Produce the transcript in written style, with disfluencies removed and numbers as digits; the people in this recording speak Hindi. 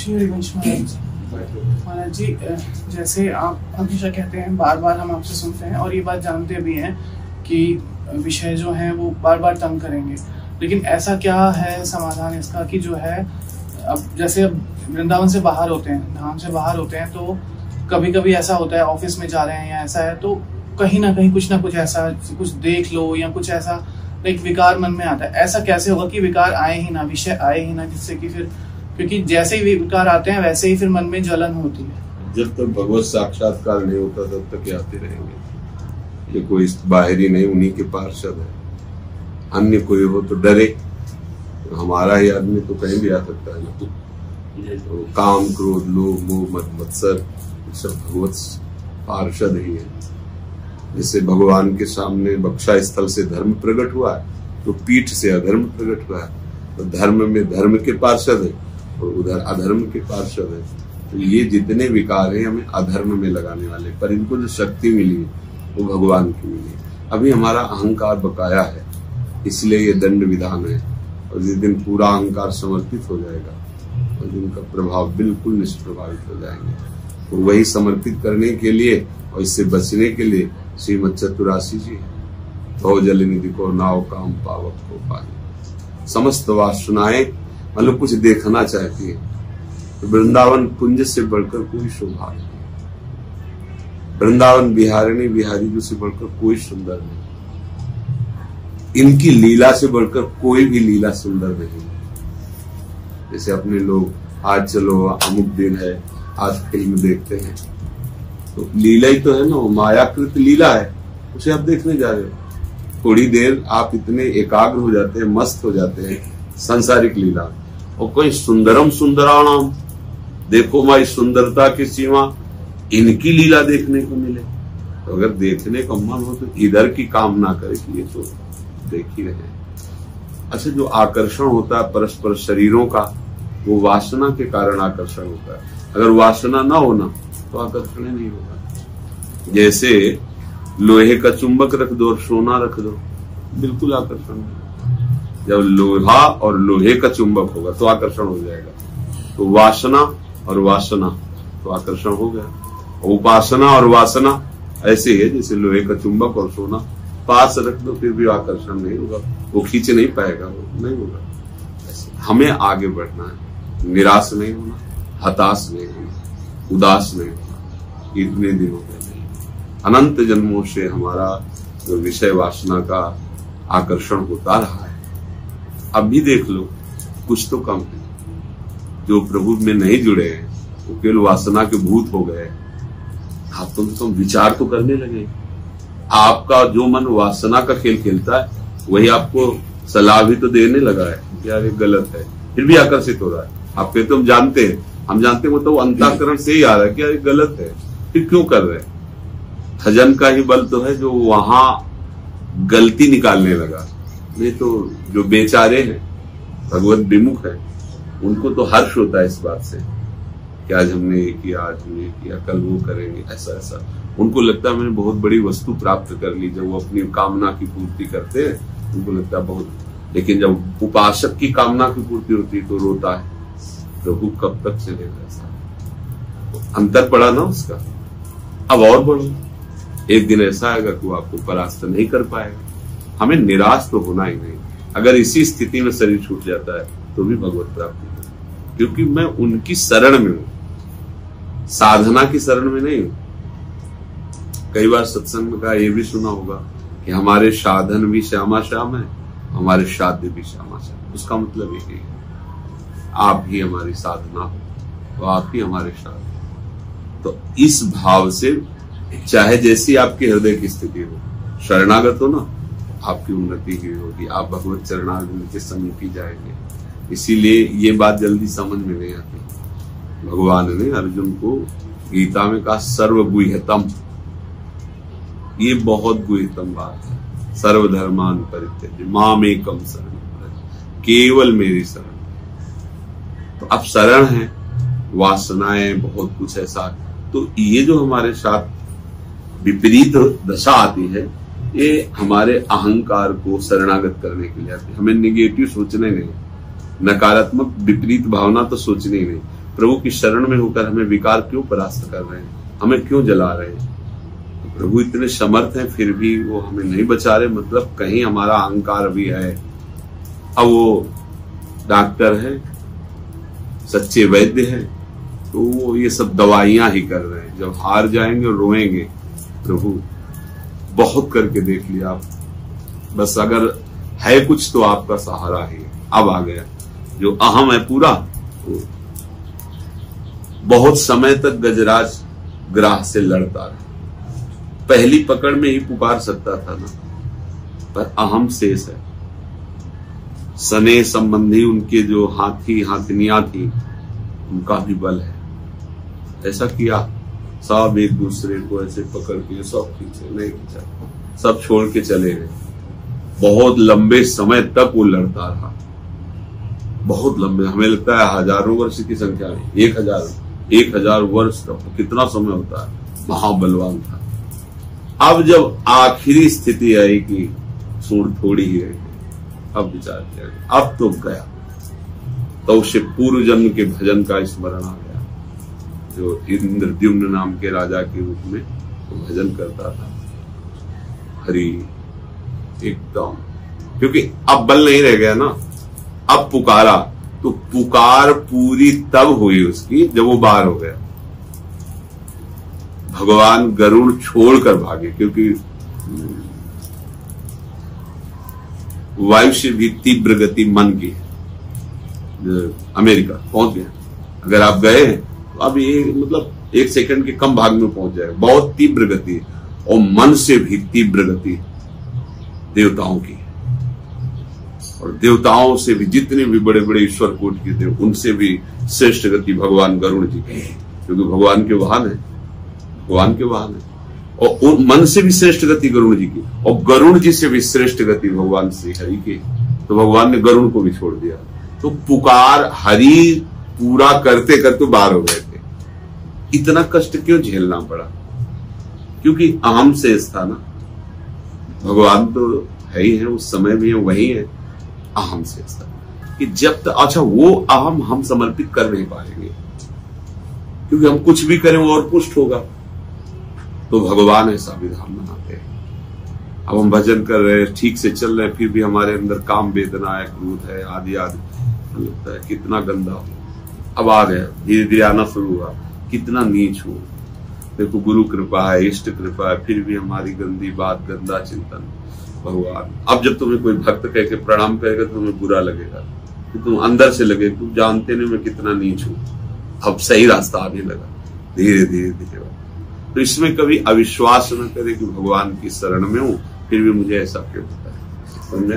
श्री हरिवंश महाराज जी, जैसे आप हमेशा कहते हैं, बार बार हम आपसे सुनते हैं और ये बात जानते भी हैं कि विषय जो हैं वो बार बार तंग करेंगे, लेकिन ऐसा क्या है समाधान इसका कि जो है अब जैसे अब वृंदावन से बाहर होते हैं, धाम से बाहर होते हैं, तो कभी कभी ऐसा होता है ऑफिस में जा रहे हैं या ऐसा है तो कहीं ना कहीं कुछ ना कुछ ऐसा कुछ देख लो या कुछ ऐसा एक विकार मन में आता है। ऐसा कैसे होगा कि विकार आए ही ना, विषय आए ही ना, जिससे कि फिर, क्योंकि जैसे ही विकार आते हैं वैसे ही फिर मन में जलन होती है। जब तक भगवत साक्षात्कार नहीं होता तब तक ये आते रहेंगे। ये कोई बाहरी नहीं, उन्हीं के पार्षद है। अन्य कोई हो तो डरे, हमारा ही आदमी तो कहीं भी आ सकता है ना। तो काम, क्रोध, लोभ, मोह, मद, मत्सर सब भगवत पार्षद ही है। जैसे भगवान के सामने बक्षा स्थल से धर्म प्रकट हुआ है तो पीठ से अधर्म प्रकट हुआ है, तो धर्म में धर्म के पार्षद है और उधर अधर्म के पार्षद है। तो ये जितने विकार हैं हमें अधर्म में लगाने वाले, पर इनको जो शक्ति मिली है वो भगवान की मिली है। अभी हमारा अहंकार बकाया है, इसलिए ये दंड विधान है। और जिस दिन पूरा अहंकार समर्पित हो जाएगा उस दिन का प्रभाव बिल्कुल निष्प्रभावित हो जाएंगे। तो वही समर्पित करने के लिए और इससे बचने के लिए श्रीमद चतुरासी जी है। तो जल निधि को नाव काम पावक को पानी, समस्त वासनाएं मतलब कुछ देखना चाहती है तो वृंदावन कुंज से बढ़कर कोई शोभा नहीं, वृंदावन बिहारिणी बिहारी जी से बढ़कर कोई सुंदर नहीं, इनकी लीला से बढ़कर कोई भी लीला सुंदर नहीं। जैसे अपने लोग आज चलो अमुक दिन है, आज फिल्म देखते हैं, तो लीला ही तो है ना, वो मायाकृत लीला है, उसे आप देखने जा रहे हो। थोड़ी देर आप इतने एकाग्र हो जाते हैं, मस्त हो जाते हैं सांसारिक लीला, और कोई सुंदरम सुंदराणाम, देखो माई सुंदरता की सीमा, इनकी लीला देखने को मिले। तो अगर देखने का मन हो तो इधर की कामना करे कि ये तो देख ही रहे। अच्छा, जो आकर्षण होता है परस्पर शरीरों का, वो वासना के कारण आकर्षण होता है। अगर वासना ना होना तो आकर्षण ही नहीं होगा। जैसे लोहे का चुंबक रख दो और सोना रख दो, बिल्कुल आकर्षण नहीं। जब लोहा और लोहे का चुंबक होगा तो आकर्षण हो जाएगा। तो वासना और वासना तो आकर्षण हो गया। उपासना और वासना ऐसे ही है, जैसे लोहे का चुंबक और सोना पास रख दो फिर भी आकर्षण नहीं होगा, वो खींच नहीं पाएगा, वो नहीं होगा। हमें आगे बढ़ना है, निराश नहीं होना, हताश नहीं होना, उदास नहीं होना। इतने दिनों में नहीं, अनंत जन्मों से हमारा जो विषय वासना का आकर्षण होता रहा है। अब भी देख लो, कुछ तो कम है। जो प्रभु में नहीं जुड़े हैं वो केवल वासना के भूत हो गए। आप तो विचार तो करने लगे। आपका जो मन वासना का खेल खेलता है वही आपको सलाह भी तो देने लगा है कि यार ये गलत है, फिर भी आकर्षित हो रहा है। आप कहते हम जानते हैं, मतलब अंतःकरण से ही आ रहा है कि यार ये गलत है, फिर क्यों कर रहे हैं? भजन का ही बल तो है जो वहां गलती निकालने लगा। नहीं तो जो बेचारे हैं, भगवत विमुख है, उनको तो हर्ष होता है इस बात से कि आज हमने ये किया, आज हमने ये किया, कल वो करेंगे, ऐसा ऐसा। उनको लगता है मैंने बहुत बड़ी वस्तु प्राप्त कर ली। जब वो अपनी कामना की पूर्ति करते हैं उनको लगता है बहुत, लेकिन जब उपासक की कामना की पूर्ति होती है तो रोता है, प्रभु कब तक चलेगा ऐसा। तो अंतर पड़ा ना उसका। अब और बढ़ो, एक दिन ऐसा आएगा कि वो आपको परास्त नहीं कर पाएगा। हमें निराश तो होना ही नहीं। अगर इसी स्थिति में शरीर छूट जाता है तो भी भगवत प्राप्ति है, क्योंकि मैं उनकी शरण में हूं, साधना की शरण में नहीं हूं। कई बार सत्संग में कहा, ये भी सुना होगा कि हमारे साधन भी श्यामा श्याम है, हमारे साध्य भी श्यामा श्याम। उसका मतलब यही है, आप ही हमारी साधना हो तो आप ही हमारे साथ। तो इस भाव से चाहे जैसी आपकी हृदय की स्थिति हो, शरणागत हो ना, आपकी उन्नति ही होगी। आप भगवत चरणारविंद के समीप ही जाएंगे। इसीलिए ये बात जल्दी समझ में नहीं आती। भगवान ने अर्जुन को गीता में कहा सर्वगुह्यतम, ये बहुत गुह्यतम बात है। सर्वधर्मान परित्यज्य मामेकम शरणं व्रज, केवल मेरी शरण। तो अब शरण है, वासनाएं बहुत कुछ ऐसा, तो ये जो हमारे साथ विपरीत दशा आती है, ये हमारे अहंकार को शरणागत करने के लिए आती है। हमें निगेटिव सोचने नहीं, नकारात्मक विपरीत भावना तो सोचनी नहीं। प्रभु की शरण में होकर हमें विकार क्यों परास्त कर रहे हैं, हमें क्यों जला रहे हैं। तो प्रभु इतने समर्थ हैं फिर भी वो हमें नहीं बचा रहे, मतलब कहीं हमारा अहंकार भी है। अब वो डॉक्टर है, सच्चे वैद्य है, तो वो ये सब दवाइयां ही कर रहे हैं। जब हार जाएंगे और रोएंगे, प्रभु बहुत करके देख लिया आप, बस अगर है कुछ तो आपका सहारा ही है। अब आ गया जो अहम है पूरा, तो बहुत समय तक गजराज ग्राह से लड़ता रहा, पहली पकड़ में ही पुकार सकता था ना, पर अहम शेष है। सने संबंधी उनके जो हाथी हाथनियां थी, उनका भी बल है। ऐसा किया, सब एक दूसरे को ऐसे पकड़ के सब खींचे, नहीं खींचा, सब छोड़ के चले गए। बहुत लंबे समय तक वो लड़ता रहा, बहुत लंबे, हमें लगता है हजारों वर्ष की संख्या में, 1000 वर्ष का कितना समय होता है, महाबलवान था। अब जब आखिरी स्थिति आई कि सूढ़ थोड़ी ही रही, अब विचार किया, अब तो गया। तो उसे पूर्व जन्म के भजन का स्मरण आ गया, जो इंद्रद्युम्न नाम के राजा के रूप में वो भजन करता था, हरि एकदम, क्योंकि अब बल नहीं रह गया ना। अब पुकारा तो पुकार पूरी तब हुई उसकी जब वो बाहर हो गया। भगवान गरुड़ छोड़कर भागे, क्योंकि वायु से भी तीव्र गति मन की है। अमेरिका पहुंच गया, अगर आप गए तो अब ये मतलब 1 सेकंड के कम भाग में पहुंच जाएगा, बहुत तीव्र गति है। और मन से भी तीव्र गति देवताओं की, और देवताओं से भी, जितने भी बड़े बड़े ईश्वर कोट के थे, उनसे भी श्रेष्ठ गति भगवान गरुड़ जी की, क्योंकि भगवान के वाहन है, भगवान के वाहन है। और उन मन से भी श्रेष्ठ गति गरुड़ जी की, और गरुड़ जी से भी श्रेष्ठ गति भगवान श्री हरि की। तो भगवान ने गरुड़ को भी छोड़ दिया। तो पुकार हरि पूरा करते करते बाहर हो गए थे। इतना कष्ट क्यों झेलना पड़ा? क्योंकि अहम शेष था ना। भगवान तो है ही है, उस समय भी है, वही है, अहम शेष था कि जब तक, अच्छा वो अहम हम समर्पित कर नहीं पाएंगे, क्योंकि हम कुछ भी करें वो और पुष्ट होगा। तो भगवान ऐसा विधान बनाते हैं। अब हम भजन कर रहे हैं, ठीक से चल रहे हैं, फिर भी हमारे अंदर काम वेदना है, क्रोध है, आदि आदि, लगता है कितना गंदा हो। अब आ गया, धीरे धीरे आना शुरू हुआ, कितना नीच हो। देखो गुरु कृपा है, इष्ट कृपा है, फिर भी हमारी गंदी बात, गंदा चिंतन। भगवान, अब जब तुम्हें कोई भक्त कह के प्रणाम करेगा तो तुम्हें बुरा लगेगा, तो तुम अंदर से लगे, तुम जानते नहीं मैं कितना नीच हूं। अब सही रास्ता आने लगा, धीरे धीरे धीरे। तो इसमें कभी अविश्वास न करे कि भगवान की शरण में हूं, फिर भी मुझे ऐसा क्यों होता है, समझे?